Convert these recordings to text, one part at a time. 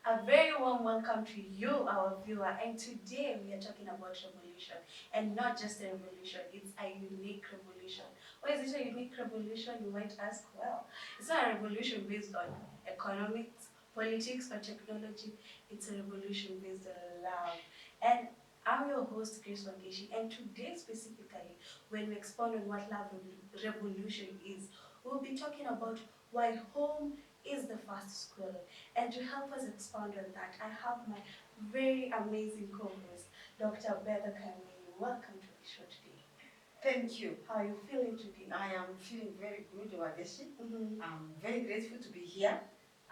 A very warm welcome to you, our viewer. And today we are talking about revolution, and not just a revolution, it's a unique revolution. Why is it a unique revolution, you might ask? Well, it's not a revolution based on economics, politics, or technology. It's a revolution based on love. And I'm your host, Grace Wangeshi, and today specifically, when we expound on what love revolution is, we'll be talking about why home is the first school. And to help us expound on that, I have my very amazing co-host, Dr. Betha Kamini. Welcome to the show today. Thank you. How are you feeling today? I am feeling very good, Wageshi. I'm very grateful to be here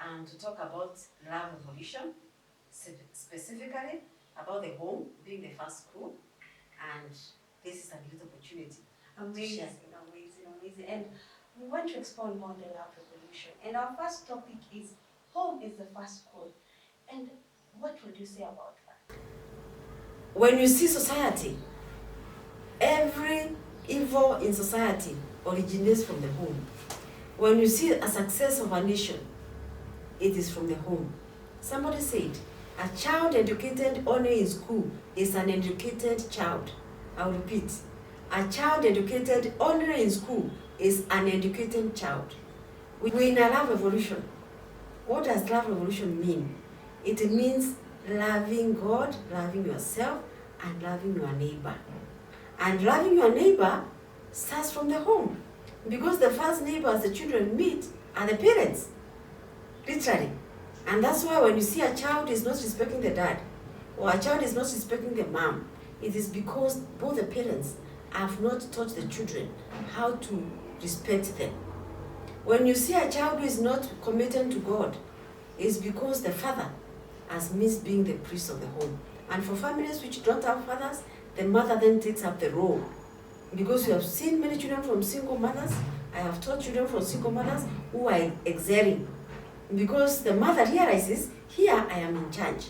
and to talk about love revolution, specifically about the home being the first school, and this is a great opportunity. Amazing. And we want to expound more on the love revolution. And our first topic is home is the first school. And what would you say about that? When you see society, every evil in society originates from the home. When you see a success of a nation, it is from the home. Somebody said, a child educated only in school is an educated child. I'll repeat. A child educated only in school is an educated child. We're in a love revolution. What does love revolution mean? It means loving God, loving yourself, and loving your neighbor. And loving your neighbor starts from the home. Because the first neighbors the children meet are the parents. Literally. And that's why when you see a child is not respecting the dad, or a child is not respecting the mom, it is because both the parents have not taught the children how to respect them. When you see a child who is not committed to God, it's because the father has missed being the priest of the home. And for families which don't have fathers, the mother then takes up the role. Because you have seen many children from single mothers, I have taught children from single mothers who are excelling. Because the mother realizes, here I am in charge,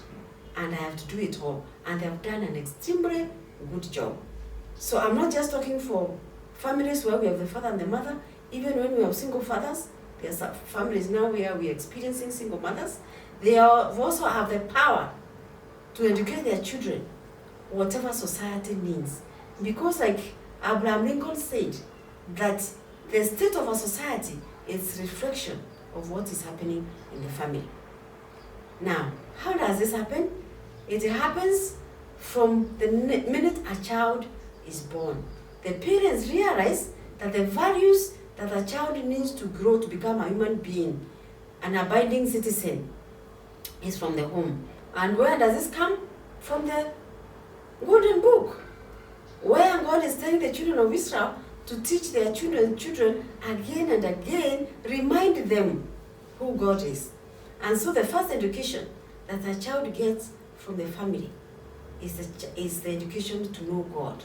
and I have to do it all. And they have done an extremely good job. So I'm not just talking for families where we have the father and the mother. Even when we have single fathers, there's families now where we're experiencing single mothers. They also have the power to educate their children, whatever society needs. Because like Abraham Lincoln said, that the state of a society is a reflection of what is happening in the family. Now, how does this happen? It happens from the minute a child is born. The parents realize that the values that a child needs to grow to become a human being, an abiding citizen, is from the home. And where does this come? From the Golden Book, where God is telling the children of Israel to teach their children again and again, remind them who God is. And so the first education that a child gets from the family is the education to know God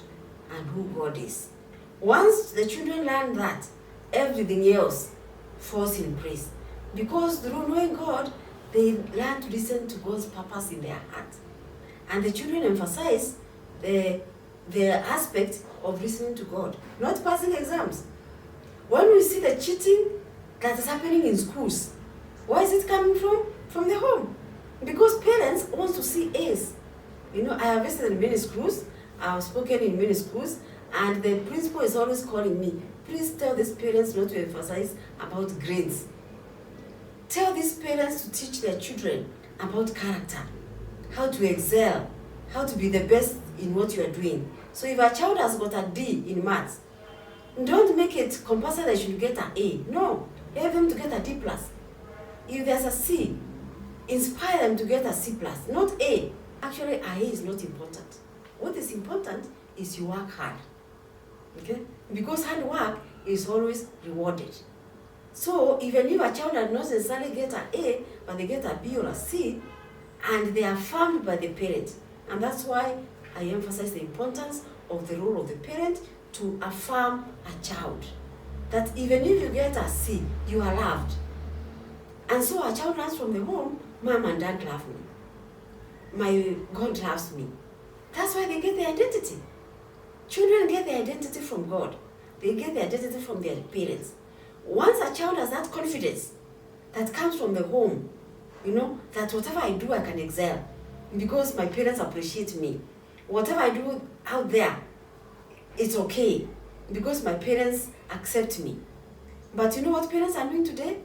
and who God is. Once the children learn that, everything else falls in place. Because through knowing God, they learn to listen to God's purpose in their heart. And the children emphasize the aspect of listening to God, not passing exams. When we see the cheating that is happening in schools, where is it coming from? From the home. Because parents want to see A's. You know, I have visited many schools, I have spoken in many schools, and the principal is always calling me, please tell these parents not to emphasize about grades. Tell these parents to teach their children about character, how to excel, how to be the best in what you are doing. So if a child has got a D in maths, don't make it compulsory that you should get an A. No, help them to get a D+. If there's a C, inspire them to get a C+, not A. Actually, a A is not important. What is important is you work hard. Okay? Because hard work is always rewarded. So even if a child does not necessarily get an A, but they get a B or a C, and they are affirmed by the parent. And that's why I emphasize the importance of the role of the parent to affirm a child. That even if you get a C, you are loved. And so a child learns from the home, mom and dad love me. My God loves me. That's why they get their identity. Children get their identity from God. They get their identity from their parents. Once a child has that confidence that comes from the home, that whatever I do, I can excel because my parents appreciate me. Whatever I do out there, it's okay because my parents accept me. But you know what parents are doing today?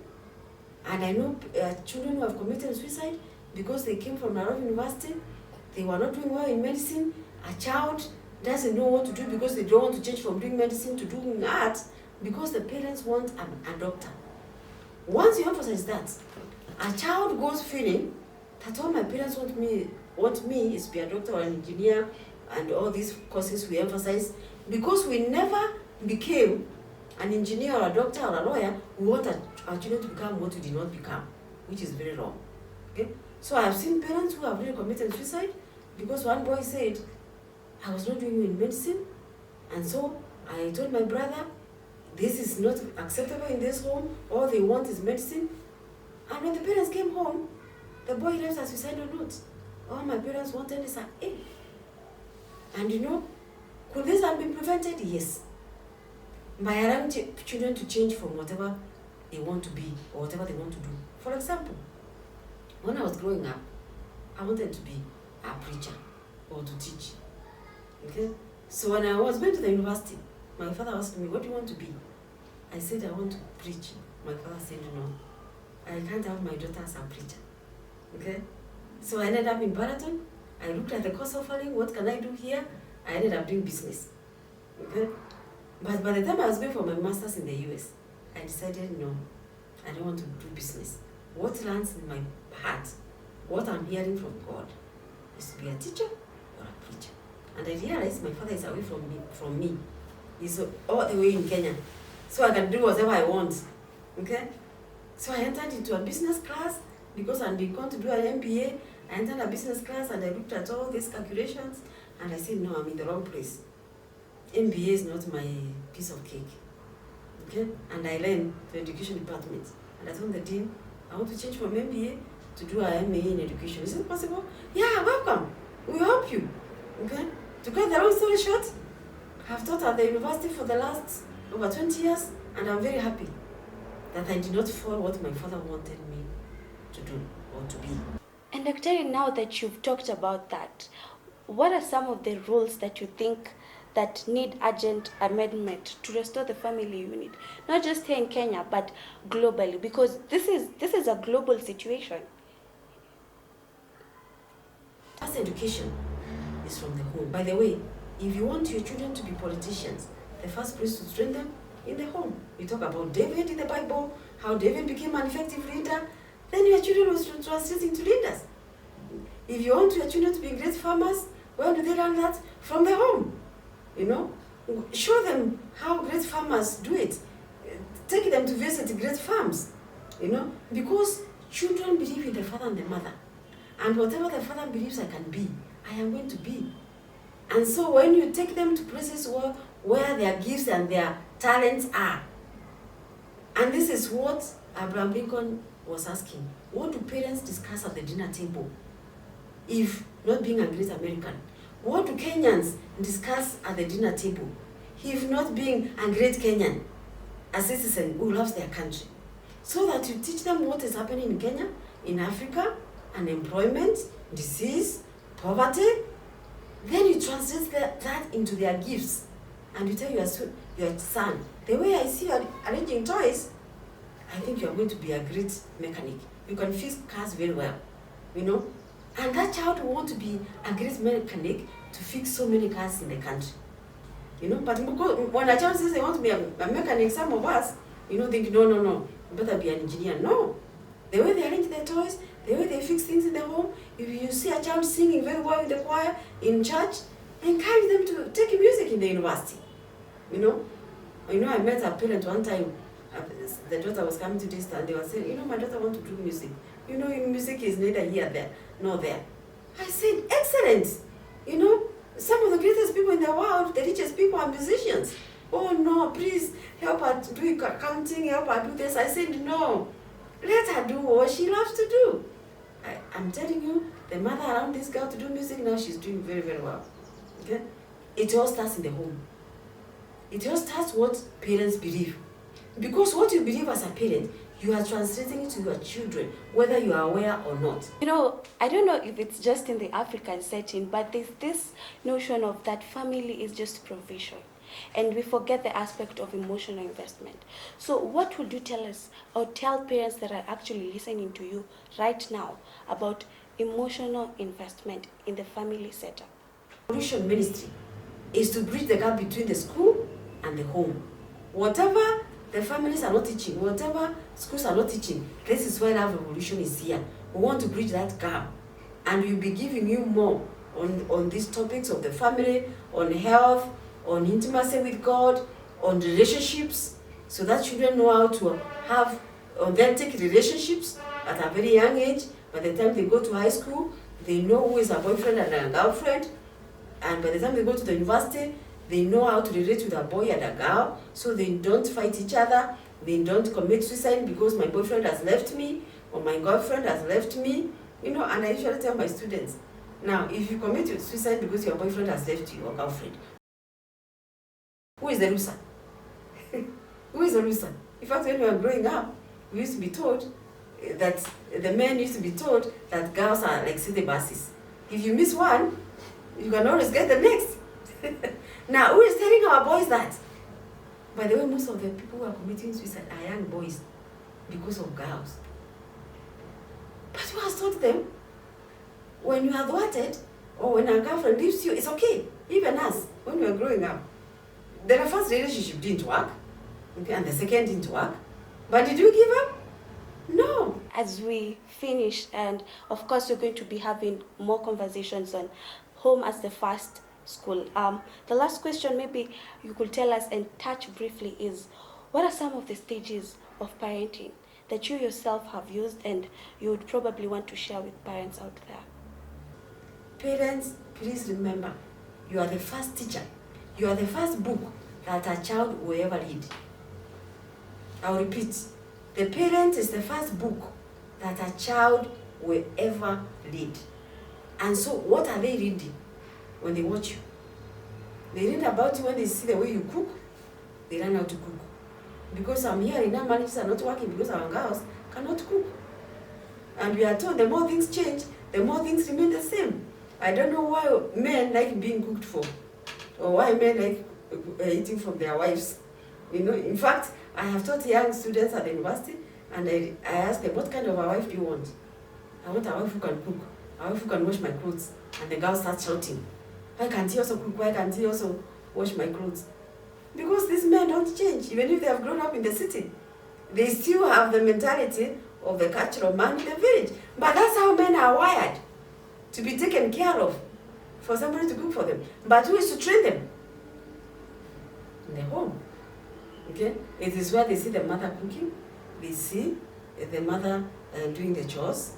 And I know children who have committed suicide because they came from Nairobi University, they were not doing well in medicine. A child doesn't know what to do because they don't want to change from doing medicine to doing art because the parents want a doctor. Once you emphasize that, a child goes feeling that all my parents want me is to be a doctor or an engineer and all these courses we emphasize. Because we never became an engineer or a doctor or a lawyer, we want our children to become what we did not become, which is very wrong. Okay? So I have seen parents who have really committed suicide because one boy said, I was not doing well in medicine, and so I told my brother, this is not acceptable in this home, all they want is medicine. And when the parents came home, the boy left a suicidal note. All my parents wanted is an A. And could this have been prevented? Yes. By allowing children to change from whatever they want to be or whatever they want to do. For example, when I was growing up, I wanted to be a preacher or to teach. Okay? So when I was going to the university, my father asked me, what do you want to be? I said, I want to preach. My father said, no, I can't have my daughter as a preacher. Okay? So I ended up in Baraton. I looked at the course offering, what can I do here? I ended up doing business. Okay? But by the time I was going for my master's in the US, I decided, no, I don't want to do business. What lands in my heart, what I'm hearing from God, is to be a teacher or a preacher. And I realized my father is away from me. He's all the way in Kenya. So I can do whatever I want. Okay? So I entered into a business class because I'm going to do an MBA. I entered a business class and I looked at all these calculations and I said, no, I'm in the wrong place. MBA is not my piece of cake. Okay? And I learned the education department. And I told the dean, I want to change from MBA to do an MA in education. Is it possible? Yeah, welcome. We'll help you. Okay? To cut the long story short, I've taught at the university for the last over 20 years, and I'm very happy that I did not follow what my father wanted me to do or to be. And Dr. now that you've talked about that, what are some of the rules that you think that need urgent amendment to restore the family unit? Not just here in Kenya, but globally, because this is a global situation. As education is from the home. By the way, if you want your children to be politicians, the first place to train them in the home. We talk about David in the Bible, how David became an effective leader. Then your children will translate into leaders. If you want your children to be great farmers, where do they learn that? From the home. Show them how great farmers do it. Take them to visit great farms. Because children believe in the father and the mother. And whatever the father believes I can be, I am going to be. And so when you take them to places where their gifts and their talents are, and this is what Abraham Lincoln was asking, what do parents discuss at the dinner table if not being a great American? What do Kenyans discuss at the dinner table if not being a great Kenyan, a citizen who loves their country? So that you teach them what is happening in Kenya, in Africa, unemployment, disease, poverty. Then you translate that into their gifts. And you tell your son, the way I see you arranging toys, I think you are going to be a great mechanic. You can fix cars very well, And that child will want to be a great mechanic to fix so many cars in the country. But when a child says they want to be a mechanic, some of us, think, no, you better be an engineer. No. The way they arrange their toys, the way they fix things in the home, if you see a child singing very well in the choir, in church, encourage them to take music in the university. I met a parent one time, the daughter was coming to this and they were saying, my daughter wants to do music. Music is neither here, nor there. I said, excellent. Some of the greatest people in the world, the richest people are musicians. Oh no, please help her to do accounting, help her do this. I said, no, let her do what she loves to do. I'm telling you, the mother around this girl to do music now, she's doing very, very well. Okay? It all starts in the home. It all starts what parents believe. Because what you believe as a parent, you are translating it to your children, whether you are aware or not. You know, I don't know if it's just in the African setting, but there's this notion of that family is just provision. And we forget the aspect of emotional investment. So what would you tell us or tell parents that are actually listening to you right now about emotional investment in the family setup? Solution ministry is to bridge the gap between the school and the home. Whatever the families are not teaching, whatever schools are not teaching, this is where Love Revolution is here. We want to bridge that gap, and we'll be giving you more on these topics of the family, on health, on intimacy with God, on relationships, so that children know how to have authentic relationships at a very young age. By the time they go to high school, they know who is a boyfriend and a girlfriend, and by the time they go to the university, they know how to relate with a boy and a girl, so they don't fight each other, they don't commit suicide because my boyfriend has left me, or my girlfriend has left me, and I usually tell my students, now, if you commit suicide because your boyfriend has left you or girlfriend, who is the loser? Who is the loser? In fact, when we were growing up, we used to be told that the men used to be told that girls are like city buses. If you miss one, you can always get the next. Now, who is telling our boys that? By the way, most of the people who are committing suicide are young boys because of girls. But who has taught them? When you are thwarted, or when a girlfriend leaves you, it's okay. Even us, when we were growing up, the first relationship didn't work, okay, and the second didn't work. But did you give up? No. As we finish, and of course we're going to be having more conversations on home as the first school. The last question maybe you could tell us and touch briefly is, what are some of the stages of parenting that you yourself have used and you would probably want to share with parents out there? Parents, please remember, you are the first teacher. You are the first book that a child will ever read. I'll repeat. The parent is the first book that a child will ever read. And so what are they reading when they watch you? They read about you when they see the way you cook. They learn how to cook. Because I'm hearing now marriages are not working because our girls cannot cook. And we are told the more things change, the more things remain the same. I don't know why men like being cooked for, or why men like eating from their wives. In fact, I have taught young students at the university, and I ask them, what kind of a wife do you want? I want a wife who can cook, a wife who can wash my clothes. And the girl starts shouting, why can't he also cook? Why can't he also wash my clothes? Because these men don't change, even if they have grown up in the city. They still have the mentality of the cultural man in the village. But that's how men are wired, to be taken care of, for somebody to cook for them. But who is to train them? In the home. Okay? It is where they see the mother cooking, they see the mother doing the chores.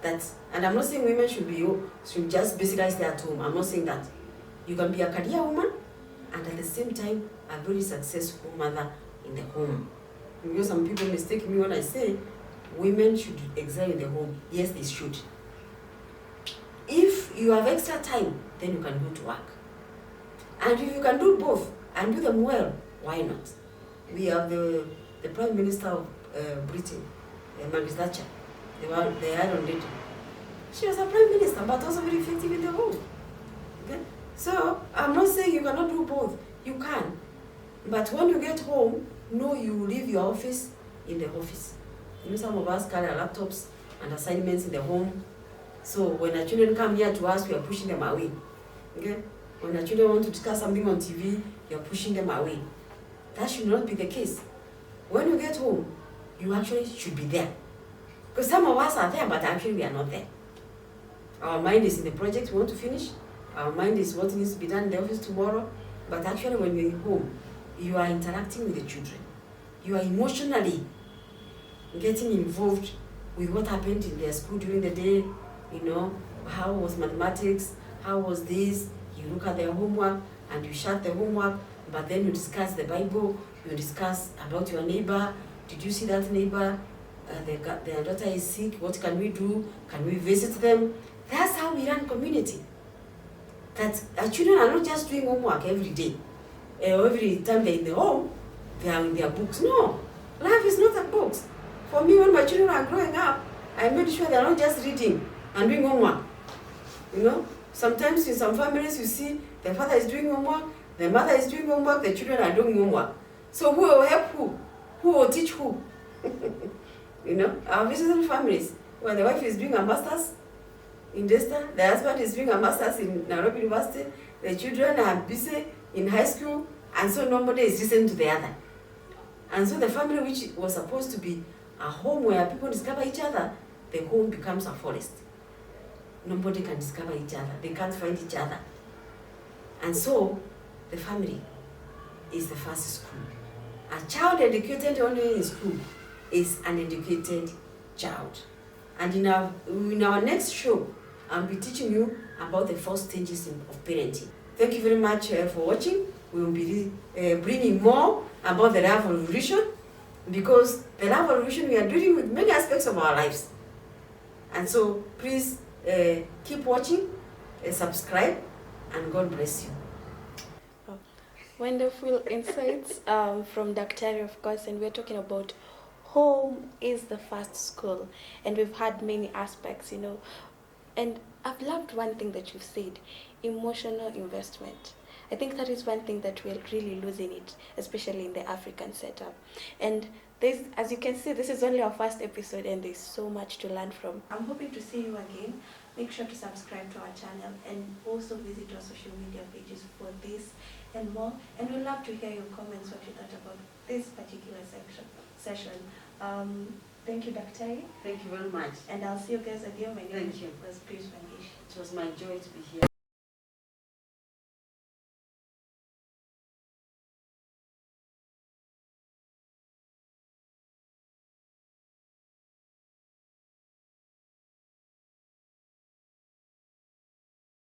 And I'm not saying women should just basically stay at home. I'm not saying that. You can be a career woman and at the same time a very successful mother in the home. Because some people mistake me when I say women should excel in the home. Yes, they should. If you have extra time, then you can go to work. And if you can do both and do them well, why not? We have the Prime Minister of Britain, Margaret Thatcher, the Iron Lady. She was a Prime Minister, but also very effective in the home. Okay? So, I'm not saying you cannot do both. You can. But when you get home, know you leave your office in the office. Some of us carry our laptops and assignments in the home. So when our children come here to us, we are pushing them away. Okay? When our children want to discuss something on TV, you are pushing them away. That should not be the case. When you get home, you actually should be there. Because some of us are there, but actually we are not there. Our mind is in the project we want to finish. Our mind is what needs to be done in the office tomorrow. But actually when you're home, you are interacting with the children. You are emotionally getting involved with what happened in their school during the day. How was mathematics? How was this? You look at their homework and you shut the homework, but then you discuss the Bible, you discuss about your neighbor. Did you see that neighbor? Their daughter is sick. What can we do? Can we visit them? That's how we run community. That our children are not just doing homework every day. Every time they're in the home, they are in their books. No, life is not a book. For me, when my children are growing up, I made sure they're not just reading and doing homework. You know, sometimes in some families you see the father is doing homework, the mother is doing homework, the children are doing homework. So who will help who? Who will teach who? You know, our visiting families, where the wife is doing a master's in Desta, the husband is doing a master's in Nairobi University, the children are busy in high school, and so nobody is listening to the other. And so the family, which was supposed to be a home where people discover each other, the home becomes a forest. Nobody can discover each other. They can't find each other. And so the family is the first school. A child educated only in school is an educated child. And in our next show, I'll be teaching you about the 4 stages of parenting. Thank you very much for watching. We will be bringing more about the love revolution, because the love revolution, we are dealing with many aspects of our lives. And so please keep watching, subscribe, and God bless you. Wonderful insights from Daktari, of course, and we're talking about home is the first school, and we've had many aspects, you know, and I've loved one thing that you've said, emotional investment. I think that is one thing that we're really losing it, especially in the African setup. And there's, as you can see, this is only our first episode and there's so much to learn from. I'm hoping to see you again. Make sure to subscribe to our channel and also visit our social media pages for this and more. And we'd love to hear your comments, what you thought about this particular session. Thank you, Daktari. Thank you very much. And I'll see you guys again. My name Thank you. was Chris Vangish. It was my joy to be here.